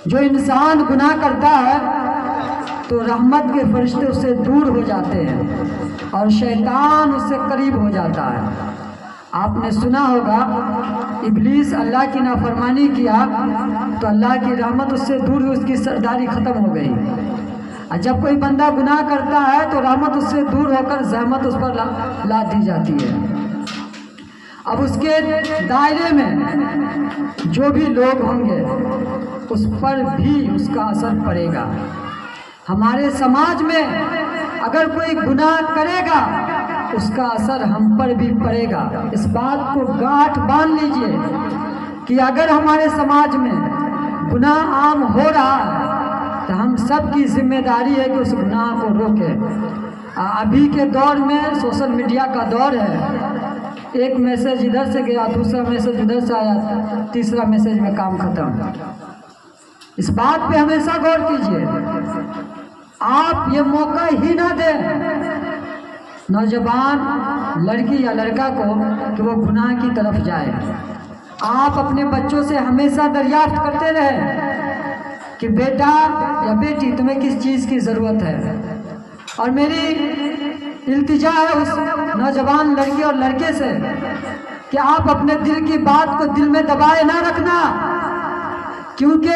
جو انسان گناہ کرتا ہے تو رحمت کے فرشتے اس سے دور ہو جاتے ہیں اور شیطان اس سے قریب ہو جاتا ہے۔ آپ نے سنا ہوگا ابلیس اللہ کی نافرمانی کیا تو اللہ کی رحمت اس سے دور ہوئی، اس کی سرداری ختم ہو گئی۔ اور جب کوئی بندہ گناہ کرتا ہے تو رحمت اس سے دور ہو کر زحمت اس پر لا دی جاتی ہے۔ اب اس کے دائرے میں جو بھی لوگ ہوں گے اس پر بھی اس کا اثر پڑے گا۔ ہمارے سماج میں اگر کوئی گناہ کرے گا اس کا اثر ہم پر بھی پڑے گا۔ اس بات کو گاٹھ باندھ لیجئے کہ اگر ہمارے سماج میں گناہ عام ہو رہا ہے تو ہم سب کی ذمہ داری ہے کہ اس گناہ کو روکیں۔ ابھی کے دور میں سوشل میڈیا کا دور ہے، ایک میسج ادھر سے گیا، دوسرا میسج ادھر سے آیا، تیسرا میسج میں کام ختم۔ اس بات پہ ہمیشہ غور کیجئے، آپ یہ موقع ہی نہ دیں نوجوان لڑکی یا لڑکا کو کہ وہ گناہ کی طرف جائے۔ آپ اپنے بچوں سے ہمیشہ دریافت کرتے رہیں کہ بیٹا یا بیٹی تمہیں کس چیز کی ضرورت ہے، اور میری التجا ہے اس نوجوان لڑکی اور لڑکے سے کہ آپ اپنے دل کی بات کو دل میں دبائے نہ رکھنا، کیونکہ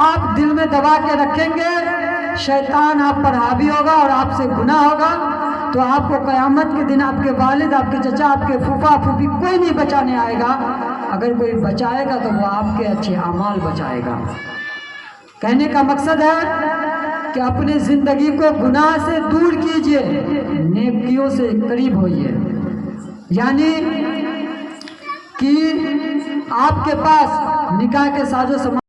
آپ دل میں دبا کے رکھیں گے شیطان آپ پر حاوی ہوگا اور آپ سے گناہ ہوگا، تو آپ کو قیامت کے دن آپ کے والد، آپ کے چچا، آپ کے پھوپھا پھوپھی کوئی نہیں بچانے آئے گا۔ اگر کوئی بچائے گا تو وہ آپ کے اچھے اعمال بچائے گا۔ کہنے کا مقصد ہے کہ اپنے زندگی کو گناہ سے دور کیجئے، نیکیوں سے قریب ہوئیے، یعنی کہ آپ کے پاس نکاح کے ساز و سامان